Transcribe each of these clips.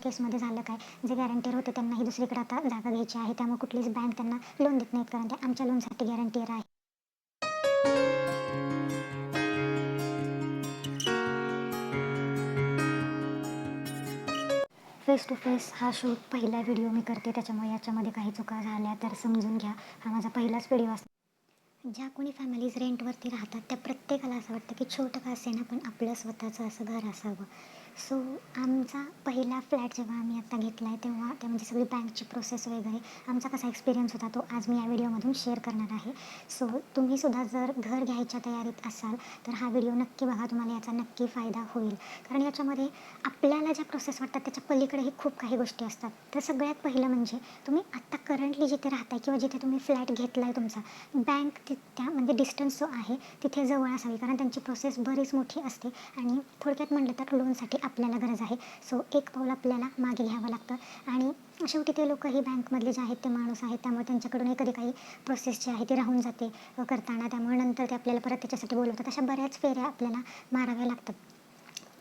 केसमध्ये झालं काय, जे गॅरंटीयर होते त्यांनाही दुसरीकडे आता जागा घ्यायची आहे. त्यामुळे कुठलीच बँक त्यांना लोन देत नाहीत, कारण ते आमच्या लोनसाठी गॅरंटीयर आहे. फेस टू फेस हा शूट पहिला व्हिडिओ मी करते, त्याच्यामुळे याच्यामध्ये काही चुका झाल्या तर समजून घ्या. हा माझा पहिलाच व्हिडिओ असतो. ज्या कोणी फॅमिलीज रेंटवरती राहतात त्या प्रत्येकाला असं वाटतं की छोटं का असेना पण आपलं स्वतःचं असं घर असावं. सो आमचा पहिला फ्लॅट जेव्हा आम्ही आत्ता घेतला आहे तेव्हा त्या म्हणजे सगळी बँकची प्रोसेस वगैरे आमचा कसा एक्सपिरियन्स होता तो आज मी या व्हिडिओमधून शेअर करणार आहे. सो तुम्हीसुद्धा जर घर घ्यायच्या तयारीत असाल तर हा व्हिडिओ नक्की बघा, तुम्हाला याचा नक्की फायदा होईल. कारण याच्यामध्ये आपल्याला ज्या प्रोसेस वाटतात त्याच्या पलीकडेही खूप काही गोष्टी असतात. तर सगळ्यात पहिलं म्हणजे तुम्ही आत्ता करंटली जिथे राहताय किंवा जिथे तुम्ही फ्लॅट घेतला आहे तुमचा, बँक त्या म्हणजे डिस्टन्स जो आहे तिथे जवळ असावी, कारण त्यांची प्रोसेस बरीच मोठी असते आणि थोडक्यात म्हटलं तर लोनसाठी आपल्याला गरज आहे. सो एक पाऊल आपल्याला मागे घ्यावं लागतं आणि शेवटी ते लोकंही बँकमधले जे आहेत ते माणूस आहेत, त्यामुळे त्यांच्याकडूनही कधी काही प्रोसेस जी आहे ती राहून जाते करताना, त्यामुळे नंतर ते आपल्याला परत त्याच्यासाठी बोलवतात. अशा बऱ्याच फेऱ्या आपल्याला माराव्या लागतात.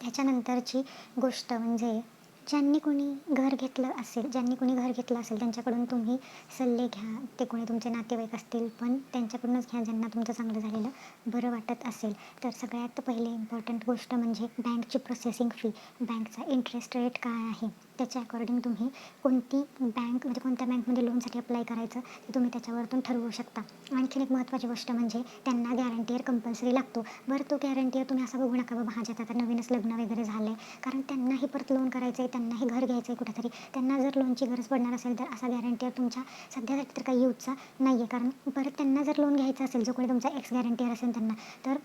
त्याच्यानंतरची गोष्ट म्हणजे ज्यांनी कोणी घर घेतलं असेल त्यांच्याकडून तुम्ही सल्ले घ्या. ते कोणी तुमचे नातेवाईक असतील पण त्यांच्याकडूनच घ्या ज्यांना तुमचं चांगलं झालेलं बरं वाटत असेल. तर सगळ्यात पहिले इम्पॉर्टंट गोष्ट म्हणजे बँकची प्रोसेसिंग फी, बँकचा इंटरेस्ट रेट काय आहे त्याच्या अकॉर्डिंग तुम्ही कोणती बँक म्हणजे कोणत्या बँकमध्ये लोनसाठी अप्लाय करायचं ते तुम्ही त्याच्यावरतून ठरवू शकता. आणखीन एक महत्त्वाची गोष्ट म्हणजे त्यांना गॅरंटीयर कंपल्सरी लागतो. बरं तो गॅरंटीयर तुम्ही असं बघू नका बाबा ह्याच्यात आता नवीनच लग्न वगैरे झालं आहे, कारण त्यांनाही परत लोन करायचं आहे, त्यांनाही घर घ्यायचं आहे कुठेतरी, त्यांना जर लोनची गरज पडणार असेल तर असा गॅरंटीयर तुमच्या सध्यासाठी तर काही यूजचा नाही आहे. कारण परत त्यांना जर लोन घ्यायचं असेल जो कोणी तुमचा एक्स गॅरंटीयर असेल त्यांना, तर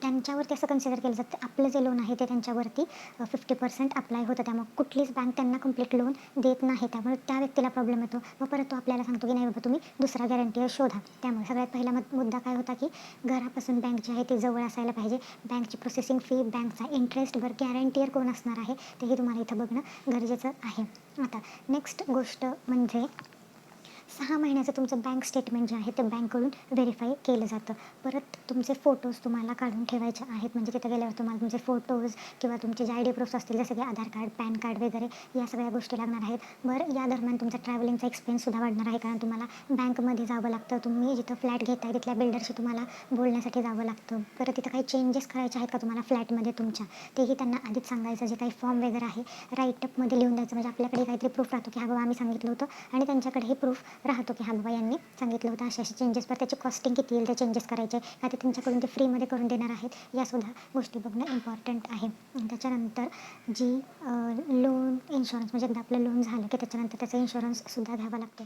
त्यांच्यावरती असं कन्सिडर केलं जातं आपलं जे लोन आहे ते त्यांच्यावरती 50% अप्लाय होतं. त्यामुळे कुठलीच बँक त्यांना कंप्लीट लोन देत नाही, त्यामुळे त्या व्यक्तीला प्रॉब्लेम येतो. मग परत तो आपल्याला सांगतो की नाही बाबा तुम्ही दुसरा गॅरंटीयर शोधा. त्यामुळे सगळ्यात पहिला मुद्दा काय होता की घरापासून बँक जी आहे ते जवळ असायला पाहिजे. बँकची प्रोसेसिंग फी, बँकचा इंटरेस्ट, बरं गॅरंटीयर कोण असणार आहे तेही तुम्हाला इथं बघणं गरजेचं आहे. आता नेक्स्ट गोष्ट म्हणजे 6 महिन्याचं तुमचं बँक स्टेटमेंट जे आहे ते बँककडून व्हेरीफाय केलं जातं. परत तुमचे फोटोज तुम्हाला काढून ठेवायचे आहेत, म्हणजे तिथे गेल्यावर तुम्हाला तुमचे फोटोज किंवा तुमचे जे ID प्रूफ्स असतील जसं की आधार कार्ड, पॅन कार्ड वगैरे या सगळ्या गोष्टी लागणार आहेत. बरं या दरम्यान तुमचा ट्रॅव्हलिंगचा एक्सपेन्ससुद्धा वाढणार आहे, कारण तुम्हाला बँकमध्ये जावं लागतं. तुम्ही जिथं फ्लॅट घेताय तिथल्या बिल्डरशी तुम्हाला बोलण्यासाठी जावं लागतं. परत तिथं काही चेंजेस करायचे आहेत का तुम्हाला फ्लॅटमध्ये तुमच्या, तेही त्यांना आधीच सांगायचं. जे काही फॉर्म वगैरे आहे राईटअपमध्ये लिहून द्यायचं, म्हणजे आपल्याकडे काहीतरी प्रूफ राहतो की हा बाबा आम्ही सांगितलं होतं आणि त्यांच्याकडेही प्रूफ राहतो की हा बाबा यांनी सांगितलं होतं असे चेंजेस. पण त्याची कॉस्टिंग किती येईल, ते चेंजेस करायचे का ते त्यांच्याकडून ते फ्रीमध्ये करून देणार आहेत, यासुद्धा गोष्टी बघणं इम्पॉर्टंट आहे. त्याच्यानंतर जी लोन इन्शुरन्स म्हणजे एकदा आपलं लोन झालं की त्याच्यानंतर त्याचा इन्शुरन्ससुद्धा घ्यावा लागतो.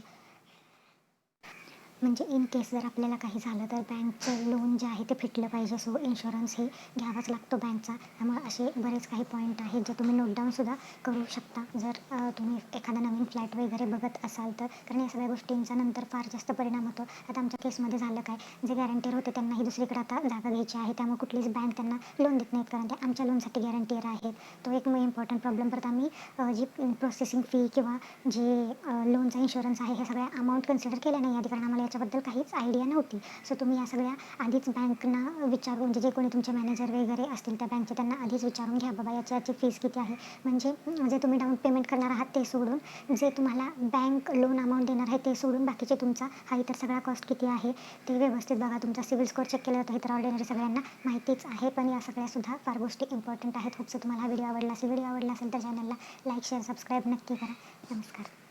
म्हणजे इन केस जर आपल्याला काही झालं तर बँकचं लोन जे आहे ते फिटलं पाहिजे. सो इन्शुरन्स हे घ्यावाच लागतो बँकचा. त्यामुळे असे बरेच काही पॉईंट आहेत जे तुम्ही नोट डाऊनसुद्धा करू शकता जर तुम्ही एखादा नवीन फ्लॅट वगैरे बघत असाल तर, कारण या सगळ्या गोष्टींचा नंतर फार जास्त परिणाम होतो. आता आमच्या केसमध्ये झालं काय, जे गॅरंटीयर होते त्यांनाही दुसरीकडे आता जागा घ्यायची आहे, त्यामुळे कुठलीच बँक त्यांना लोन देत नाहीत, कारण ते आमच्या लोनसाठी गॅरंटीयर आहेत. तो एक इम्पॉर्टंट प्रॉब्लेम. परत आम्ही जी प्रोसेसिंग फी किंवा जे लोनचा इन्शुरन्स आहे हे सगळ्या अमाऊंट कन्सिडर केल्या नाही आधी, कारण आम्हाला याच्याबद्दल काहीच आयडिया नव्हती. सो तुम्ही या सगळ्या आधीच बँकना विचारून, म्हणजे जे कोणी तुमचे मॅनेजर वगैरे असतील त्या बँकचे त्यांना आधीच विचारून घ्या बाबा याची फीस किती आहे. म्हणजे जे तुम्ही डाऊन पेमेंट करणार आहात ते सोडून, जे तुम्हाला बँक लोन अमाऊंट देणार आहे ते सोडून बाकीचे तुमचा हा इतर सगळा कॉस्ट किती आहे ते व्यवस्थित बघा. तुमचा सिबिल स्कोअर चेक केला जातो हे तर ऑर्डिनरी सगळ्यांना माहितीच आहे, पण या सगळ्यासुद्धा फार गोष्टी इम्पॉर्टंट आहेत. होपसो तुम्हाला हा व्हिडिओ आवडला असेल तर चॅनलला लाईक, शेअर, सबस्क्राईब नक्की करा. नमस्कार.